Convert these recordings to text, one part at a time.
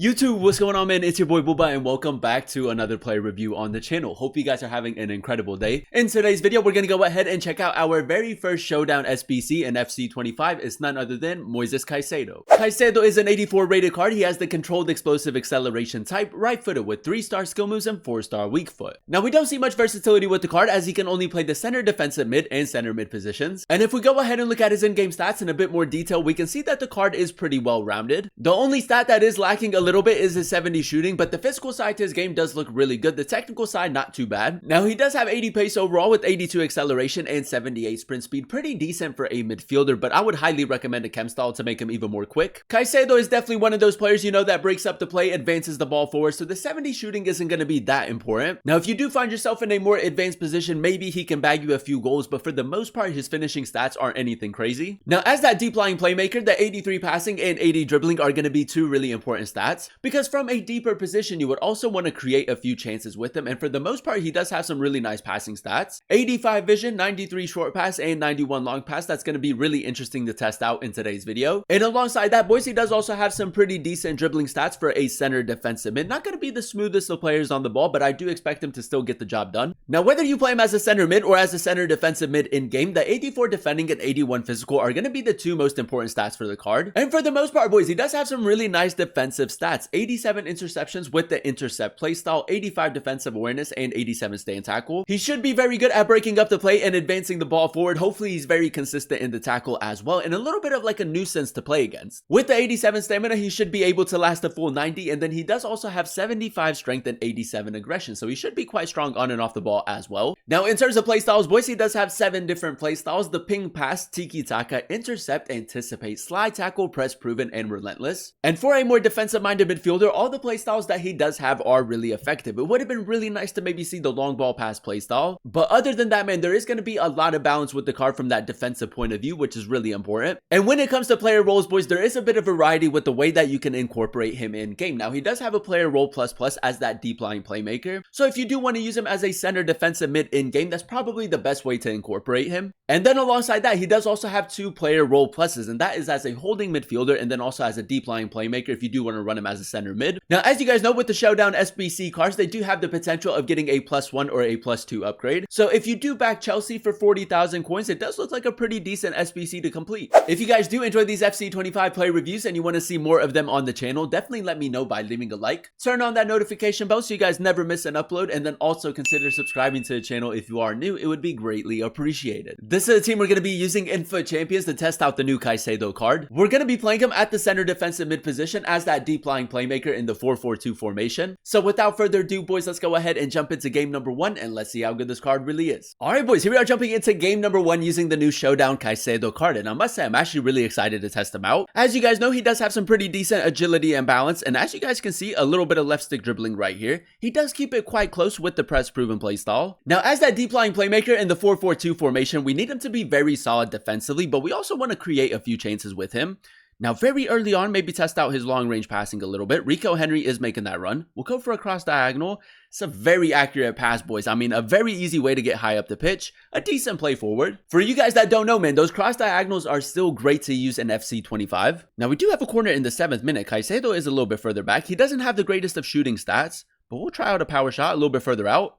YouTube, what's going on, man? It's your boy Booba and welcome back to another player review on the channel. Hope you guys are having an incredible day. In today's video, we're going to go ahead and check out our very first Showdown SBC in FC25. It's none other than Moises Caicedo. Caicedo is an 84 rated card. He has the controlled explosive acceleration type, right footed with 3-star skill moves and 4-star weak foot. Now, we don't see much versatility with the card as he can only play the center, defensive mid, and center mid positions. And if we go ahead and look at his in-game stats in a bit more detail, we can see that the card is pretty well rounded. The only stat that is lacking a little bit is his 70 shooting, but the physical side to his game does look really good. The technical side, not too bad. Now, he does have 80 pace overall with 82 acceleration and 78 sprint speed. Pretty decent for a midfielder, but I would highly recommend a chem style to make him even more quick. Caicedo is definitely one of those players, you know, that breaks up the play, advances the ball forward, so the 70 shooting isn't going to be that important. Now, if you do find yourself in a more advanced position, maybe he can bag you a few goals, but for the most part, his finishing stats aren't anything crazy. Now, as that deep lying playmaker, the 83 passing and 80 dribbling are going to be two really important stats, because from a deeper position, you would also want to create a few chances with him, and for the most part, he does have some really nice passing stats. 85 vision, 93 short pass, and 91 long pass. That's going to be really interesting to test out in today's video. And alongside that, Boise does also have some pretty decent dribbling stats for a center defensive mid. Not going to be the smoothest of players on the ball, but I do expect him to still get the job done. Now, whether you play him as a center mid or as a center defensive mid in game, the 84 defending and 81 physical are going to be the two most important stats for the card. And for the most part, boys, he does have some really nice defensive stats. 87 interceptions with the intercept playstyle, 85 defensive awareness, and 87 stay and tackle. He should be very good at breaking up the play and advancing the ball forward. Hopefully, he's very consistent in the tackle as well, and a little bit of like a nuisance to play against. With the 87 stamina, he should be able to last a full 90, and then he does also have 75 strength and 87 aggression, so he should be quite strong on and off the ball as well. Now, in terms of playstyles, Boise does have 7 different playstyles: the ping pass, tiki-taka, intercept, anticipate, slide tackle, press proven, and relentless. And for a more defensive-minded midfielder, all the playstyles that he does have are really effective. It would have been really nice to maybe see the long ball pass playstyle, but other than that, man, there is going to be a lot of balance with the card from that defensive point of view, which is really important. And when it comes to player roles, boys, there is a bit of variety with the way that you can incorporate him in game. Now, he does have a player role plus as that deep lying playmaker, so if you do want to use him as a center defensive mid in game, that's probably the best way to incorporate him. And then alongside that, he does also have 2 player role pluses, and that is as a holding midfielder and then also as a deep lying playmaker if you do want to run him as a center mid. Now, as you guys know, with the Showdown SBC cards, they do have the potential of getting a +1 or a +2 upgrade. So if you do back Chelsea for 40,000 coins, it does look like a pretty decent SBC to complete. If you guys do enjoy these FC25 play reviews and you want to see more of them on the channel, definitely let me know by leaving a like. Turn on that notification bell so you guys never miss an upload, and then also consider subscribing to the channel if you are new. It would be greatly appreciated. This is the team we're going to be using in Foot Champions to test out the new Caicedo card. We're going to be playing him at the center defensive mid position as that deep lying playmaker in the 4-4-2 formation. So without further ado, boys, let's go ahead and jump into game number 1 and let's see how good this card really is. Alright, boys, here we are jumping into game number 1 using the new Showdown Caicedo card, and I must say I'm actually really excited to test him out. As you guys know, he does have some pretty decent agility and balance, and as you guys can see, a little bit of left stick dribbling right here. He does keep it quite close with the press proven playstyle. Now, as that deep lying playmaker in the 4-4-2 formation, we need him to be very solid defensively, but we also want to create a few chances with him. Now, very early on, maybe test out his long-range passing a little bit. Rico Henry is making that run. We'll go for a cross diagonal. It's a very accurate pass, boys. I mean, a very easy way to get high up the pitch. A decent play forward. For you guys that don't know, man, those cross diagonals are still great to use in FC25. Now, we do have a corner in the 7th minute. Caicedo is a little bit further back. He doesn't have the greatest of shooting stats, but we'll try out a power shot a little bit further out.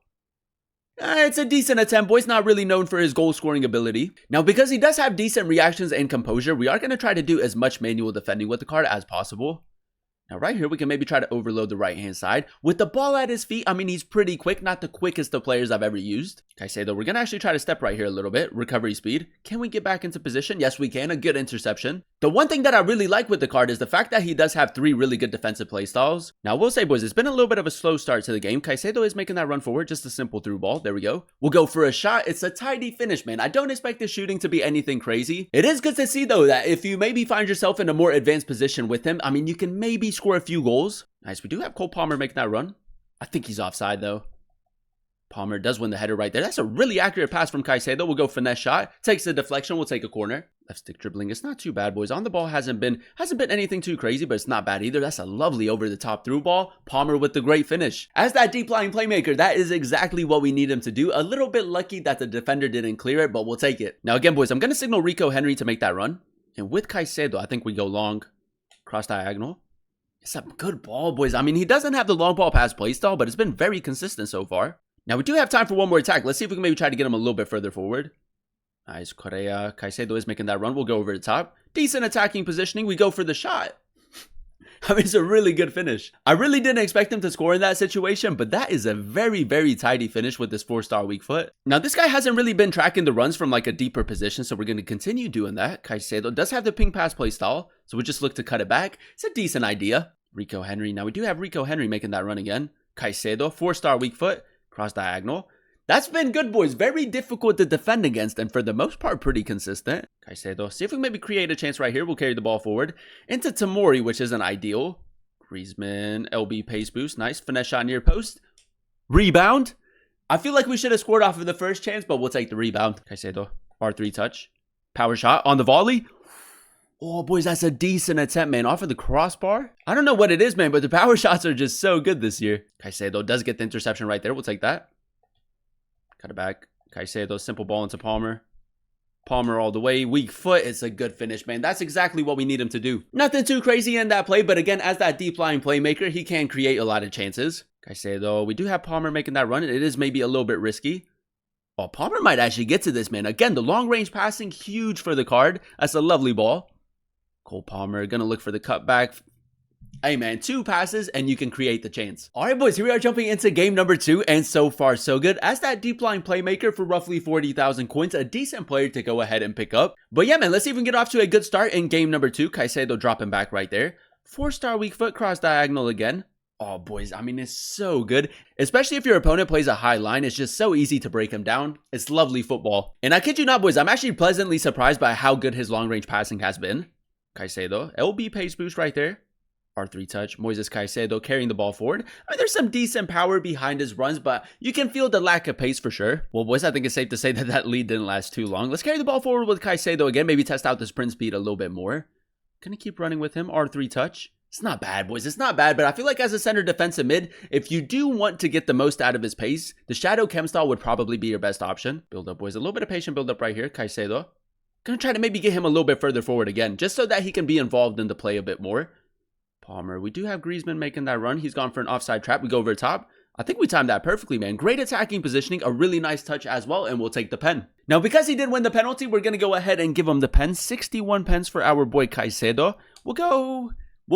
It's a decent attempt, boys. Not really known for his goal scoring ability. Now, because he does have decent reactions and composure, we are going to try to do as much manual defending with the card as possible. Now, right here, we can maybe try to overload the right-hand side. With the ball at his feet, I mean, he's pretty quick. Not the quickest of players I've ever used. Caicedo, we're going to actually try to step right here a little bit. Recovery speed. Can we get back into position? Yes, we can. A good interception. The one thing that I really like with the card is the fact that he does have 3 really good defensive playstyles. Now, we'll say, boys, it's been a little bit of a slow start to the game. Caicedo is making that run forward. Just a simple through ball. There we go. We'll go for a shot. It's a tidy finish, man. I don't expect the shooting to be anything crazy. It is good to see, though, that if you maybe find yourself in a more advanced position with him, I mean, you can maybe score a few goals. Nice. We do have Cole Palmer making that run. I think he's offside, though. Palmer does win the header right there. That's a really accurate pass from Caicedo. We'll go finesse shot. Takes the deflection. We'll take a corner. Left stick dribbling. It's not too bad, boys. On the ball hasn't been anything too crazy, but it's not bad either. That's a lovely over the top through ball. Palmer with the great finish. As that deep lying playmaker, that is exactly what we need him to do. A little bit lucky that the defender didn't clear it, but we'll take it. Now again, boys, I'm going to signal Rico Henry to make that run. And with Caicedo, I think we go long. Cross diagonal. It's a good ball, boys. I mean, he doesn't have the long ball pass playstyle, but it's been very consistent so far. Now, we do have time for one more attack. Let's see if we can maybe try to get him a little bit further forward. Nice. Caicedo is making that run. We'll go over the top. Decent attacking positioning. We go for the shot. I mean, it's a really good finish. I really didn't expect him to score in that situation, but that is a very, very tidy finish with this 4-star weak foot. Now, this guy hasn't really been tracking the runs from like a deeper position, so we're going to continue doing that. Caicedo does have the ping pass play style, so we just look to cut it back. It's a decent idea. Rico Henry. Now, we do have Rico Henry making that run again. Caicedo, 4-star weak foot, cross diagonal. That's been good, boys. Very difficult to defend against, and for the most part, pretty consistent. Caicedo, see if we can maybe create a chance right here. We'll carry the ball forward into Tamori, which isn't ideal. Griezmann, LB pace boost. Nice. Finesse shot near post. Rebound. I feel like we should have scored off of the first chance, but we'll take the rebound. Caicedo, R3 touch. Power shot on the volley. Oh, boys, that's a decent attempt, man. Off of the crossbar. I don't know what it is, man, but the power shots are just so good this year. Caicedo does get the interception right there. We'll take that. Cut it back. Caicedo, simple ball into Palmer. Palmer all the way. Weak foot. It's a good finish, man. That's exactly what we need him to do. Nothing too crazy in that play, but again, as that deep lying playmaker, he can create a lot of chances. Caicedo, we do have Palmer making that run. It is maybe a little bit risky. Oh, Palmer might actually get to this, man. Again, the long range passing, huge for the card. That's a lovely ball. Cole Palmer, gonna look for the cutback. Hey man, 2 passes and you can create the chance. All right, boys, here we are jumping into game number 2, and so far so good. As that deep line playmaker for roughly 40,000 coins, a decent player to go ahead and pick up. But yeah, man, let's see if we can get off to a good start in game number 2. Caicedo dropping back right there. 4-star weak foot, cross diagonal again. Oh, boys, I mean, it's so good. Especially if your opponent plays a high line, it's just so easy to break him down. It's lovely football. And I kid you not, boys, I'm actually pleasantly surprised by how good his long range passing has been. Caicedo, LB pace boost right there. R3 touch, Moises Caicedo carrying the ball forward. I mean, there's some decent power behind his runs, but you can feel the lack of pace for sure. Well, boys, I think it's safe to say that that lead didn't last too long. Let's carry the ball forward with Caicedo again. Maybe test out the sprint speed a little bit more. Gonna keep running with him. R3 touch. It's not bad, boys. It's not bad, but I feel like as a center defensive mid, if you do want to get the most out of his pace, the shadow chem style would probably be your best option. Build up, boys. A little bit of patient build up right here. Caicedo. Gonna try to maybe get him a little bit further forward again, just so that he can be involved in the play a bit more. Palmer. We do have Griezmann making that run. He's gone for an offside trap. We go over the top. I think we timed that perfectly, man. Great attacking positioning. A really nice touch as well, and we'll take the pen. Now, because he did win the penalty, we're going to go ahead and give him the pen. 61 pens for our boy Caicedo. We'll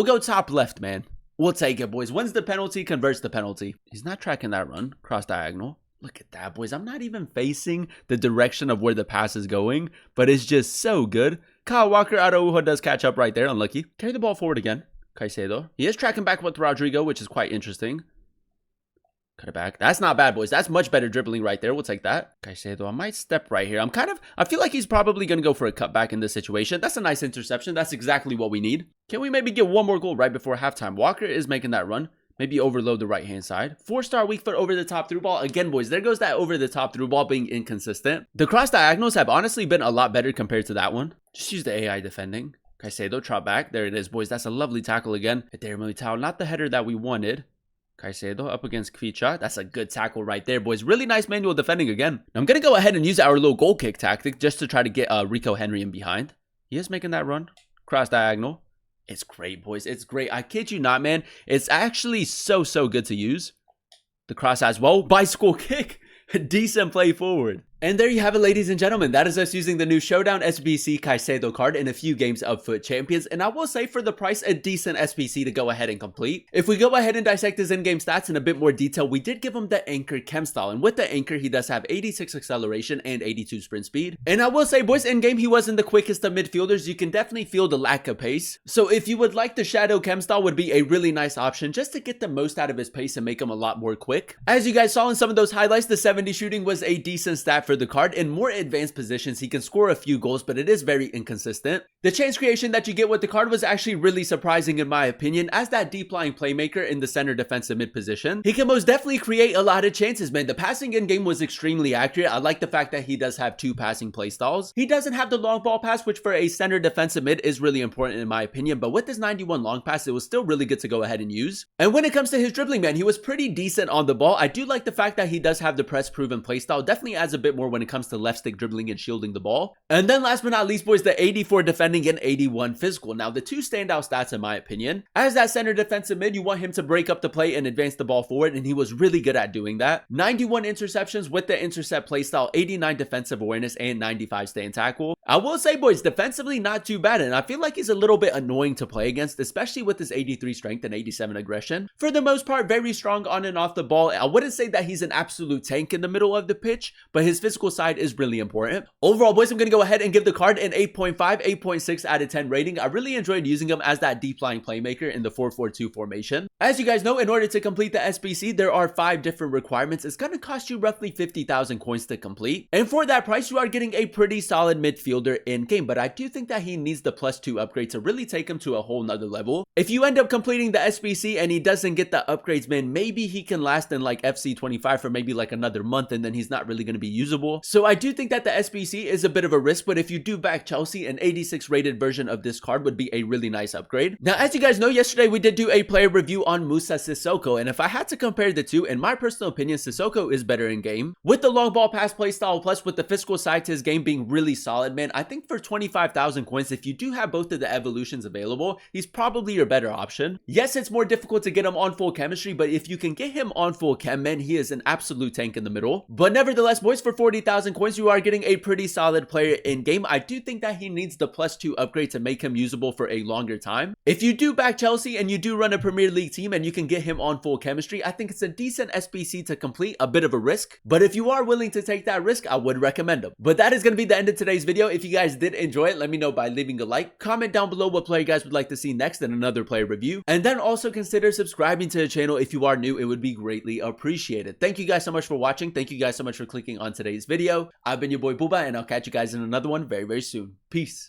go top left, man. We'll take it, boys. Wins the penalty, converts the penalty. He's not tracking that run. Cross diagonal. Look at that, boys. I'm not even facing the direction of where the pass is going, but it's just so good. Kyle Walker Araujo does catch up right there. Unlucky. Carry the ball forward again. Caicedo. He is tracking back with Rodrigo, which is quite interesting. Cut it back. That's not bad, boys. That's much better dribbling right there. We'll take that. Caicedo, I might step right here. I feel like he's probably going to go for a cutback in this situation. That's a nice interception. That's exactly what we need. Can we maybe get one more goal right before halftime? Walker is making that run. Maybe overload the right-hand side. 4-star weak foot over the top through ball. Again, boys, there goes that over the top through ball being inconsistent. The cross diagonals have honestly been a lot better compared to that one. Just use the AI defending. Caicedo, trot back. There it is, boys. That's a lovely tackle again. There, Militao. Not the header that we wanted. Caicedo up against Kvicha. That's a good tackle right there, boys. Really nice manual defending again. Now, I'm going to go ahead and use our little goal kick tactic just to try to get Rico Henry in behind. He is making that run. Cross diagonal. It's great, boys. It's great. I kid you not, man. It's actually so good to use. The cross as well. Bicycle kick. Decent play forward. And there you have it, ladies and gentlemen. That is us using the new Showdown SBC Caicedo card in a few games of Foot Champions. And I will say, for the price, a decent SBC to go ahead and complete. If we go ahead and dissect his in-game stats in a bit more detail, we did give him the Anchor Chem style. And with the Anchor, he does have 86 acceleration and 82 sprint speed. And I will say, boys, in-game, he wasn't the quickest of midfielders. You can definitely feel the lack of pace. So if you would like the Shadow Chem style, would be a really nice option just to get the most out of his pace and make him a lot more quick. As you guys saw in some of those highlights, the 70 shooting was a decent stat for the card. In more advanced positions, he can score a few goals, but it is very inconsistent. The chance creation that you get with the card was actually really surprising in my opinion. As that deep lying playmaker in the center defensive mid position, he can most definitely create a lot of chances, man. The passing in game was extremely accurate. I like the fact that he does have 2 passing play styles. He doesn't have the long ball pass, which for a center defensive mid is really important in my opinion, but with his 91 long pass, it was still really good to go ahead and use. And when it comes to his dribbling, man, he was pretty decent on the ball. I do like the fact that he does have the press proven play style. Definitely adds a bit bit more when it comes to left stick dribbling and shielding the ball. And then last but not least, boys, the 84 defending and 81 physical. Now, the two standout stats in my opinion. As that center defensive mid, you want him to break up the play and advance the ball forward, and he was really good at doing that. 91 interceptions with the intercept playstyle, 89 defensive awareness, and 95 stay and tackle. I will say, boys, defensively not too bad, and I feel like he's a little bit annoying to play against, especially with his 83 strength and 87 aggression. For the most part, very strong on and off the ball. I wouldn't say that he's an absolute tank in the middle of the pitch, but his physical side is really important. Overall, boys, I'm going to go ahead and give the card an 8.5, 8.6 out of 10 rating. I really enjoyed using him as that deep lying playmaker in the 4-4-2 formation. As you guys know, in order to complete the SBC, there are 5 different requirements. It's going to cost you roughly 50,000 coins to complete. And for that price, you are getting a pretty solid midfielder in game, but I do think that he needs the +2 upgrade to really take him to a whole nother level. If you end up completing the SBC and he doesn't get the upgrades, man, maybe he can last in like FC 25 for maybe like another month, and then he's not really going to be usable. So I do think that the SBC is a bit of a risk, but if you do back Chelsea, an 86 rated version of this card would be a really nice upgrade. Now, as you guys know, yesterday we did do a player review on Moises Caicedo, and if I had to compare the two, in my personal opinion, Caicedo is better in game. With the long ball pass play style, plus with the physical side to his game being really solid, man, I think for 25,000 coins, if you do have both of the evolutions available, he's probably your better option. Yes, it's more difficult to get him on full chemistry, but if you can get him on full chem, man, he is an absolute tank in the middle. But nevertheless, boys, for 40,000 coins, you are getting a pretty solid player in game. I do think that he needs the +2 upgrade to make him usable for a longer time. If you do back Chelsea and you do run a Premier League team and you can get him on full chemistry, I think it's a decent SBC to complete, a bit of a risk. But if you are willing to take that risk, I would recommend him. But that is going to be the end of today's video. If you guys did enjoy it, let me know by leaving a like. Comment down below what player you guys would like to see next in another player review. And then also consider subscribing to the channel if you are new. It would be greatly appreciated. Thank you guys so much for watching. Thank you guys so much for clicking on today's video. I've been your boy Booba, and I'll catch you guys in another one very, very soon. Peace.